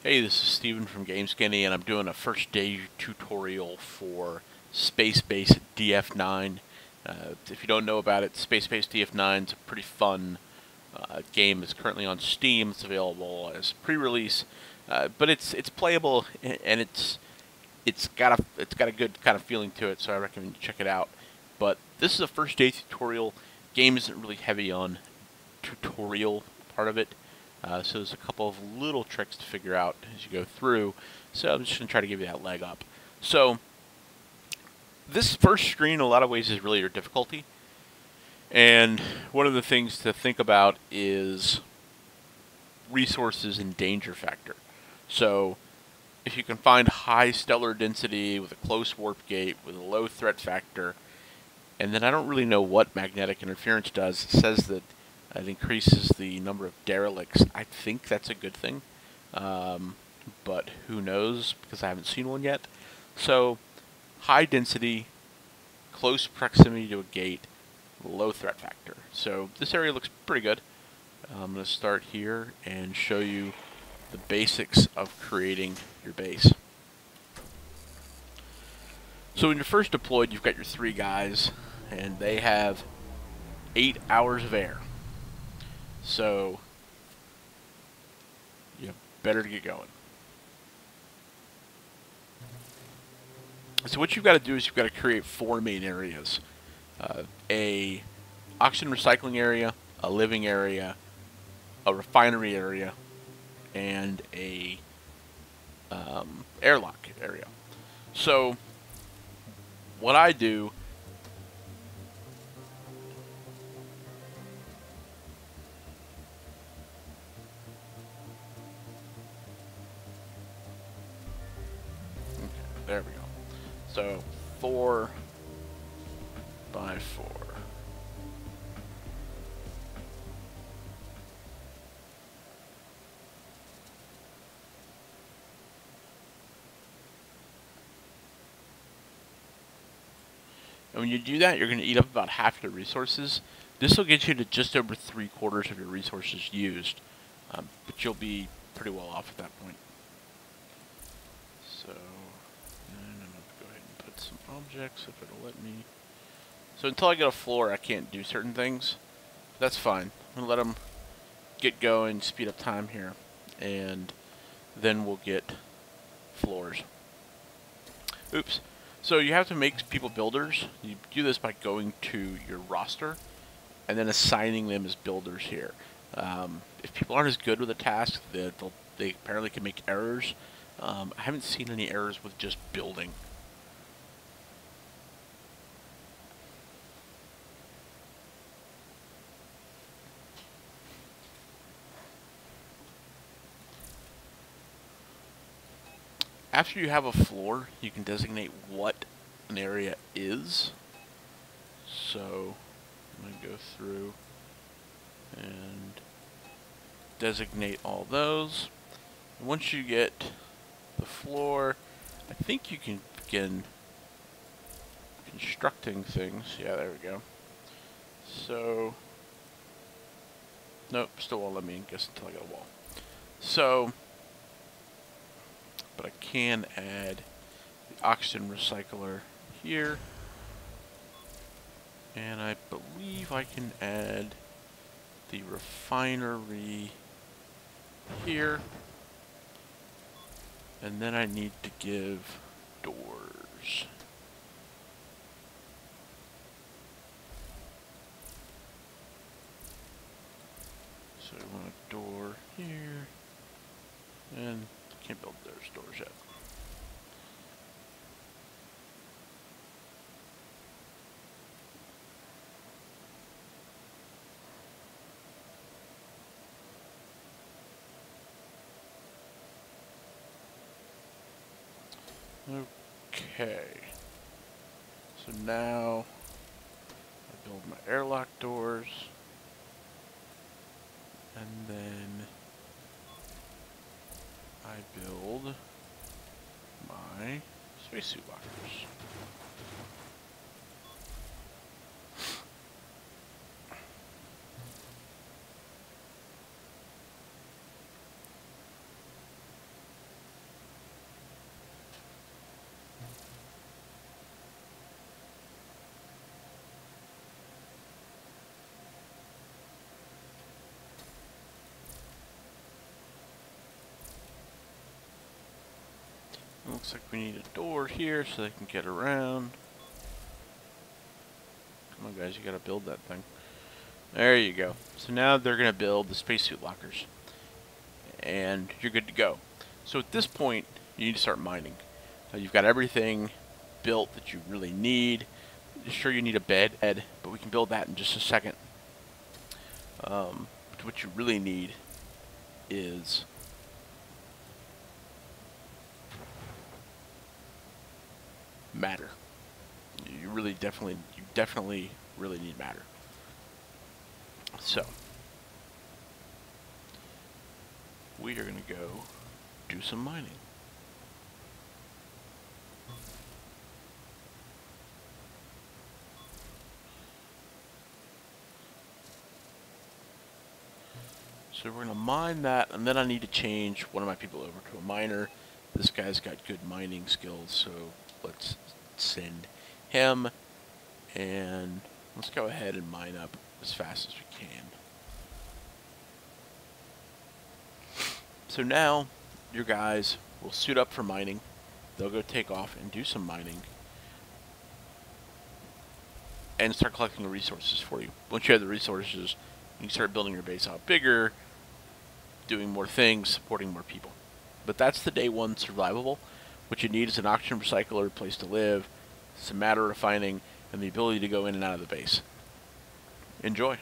Hey, this is Steven from GameSkinny, and I'm doing a first day tutorial for Spacebase DF-9. If you don't know about it, Spacebase DF-9 is a pretty fun game. It's currently on Steam. It's available as pre-release, but it's playable and it's got a good kind of feeling to it. So I recommend you check it out. But this is a first day tutorial. Game isn't really heavy on tutorial part of it. So there's a couple of little tricks to figure out as you go through. So I'm just going to try to give you that leg up. So this first screen, in a lot of ways, is really your difficulty. And one of the things to think about is resources and danger factor. So if you can find high stellar density with a close warp gate with a low threat factor, and then I don't really know what magnetic interference does. It says that it increases the number of derelicts. I think that's a good thing, but who knows, because I haven't seen one yet. So high density, close proximity to a gate, low threat factor. So this area looks pretty good. I'm going to start here and show you the basics of creating your base. So when you're first deployed, you've got your 3 guys, and they have 8 hours of air. So you better to get going. So what you've got to do is you've got to create 4 main areas. A oxygen recycling area, a living area, a refinery area, and a airlock area. So what I do there we go. So 4 by 4. And when you do that, you're going to eat up about half your resources. This will get you to just over 3/4 of your resources used, but you'll be pretty well off at that point. So, and I'm going to go ahead and put some objects if it'll let me. So until I get a floor, I can't do certain things. That's fine. I'm going to let them get going, speed up time here, and then we'll get floors. Oops. So you have to make people builders. You do this by going to your roster and then assigning them as builders here. If people aren't as good with a task, they apparently can make errors. I haven't seen any errors with just building. After you have a floor, you can designate what an area is. So I'm going to go through and designate all those. And once you get the floor, I think you can begin constructing things. Yeah, there we go. So, nope, still won't let me guess until I get a wall. So, but I can add the oxygen recycler here, and I believe I can add the refinery here, and then I need to give doors. So I want a door here, and can't build those doors yet. Okay. So now I build my airlock doors, and then I build my spacesuit lockers. Looks like we need a door here so they can get around. Come on, guys, you gotta build that thing. There you go. So now they're gonna build the spacesuit lockers. And you're good to go. So at this point, you need to start mining. You've got everything built that you really need. Sure, you need a bed, but we can build that in just a second. What you really need is matter. You definitely really need matter. So we are going to go do some mining. So we're going to mine that, and then I need to change one of my people over to a miner. This guy's got good mining skills, so let's send him, and let's go ahead and mine up as fast as we can. So now your guys will suit up for mining. They'll go take off and do some mining and start collecting the resources for you. Once you have the resources, you can start building your base out bigger, doing more things, supporting more people. But that's the day one survivable. What you need is an oxygen recycler, a place to live, some matter refining, and the ability to go in and out of the base. Enjoy.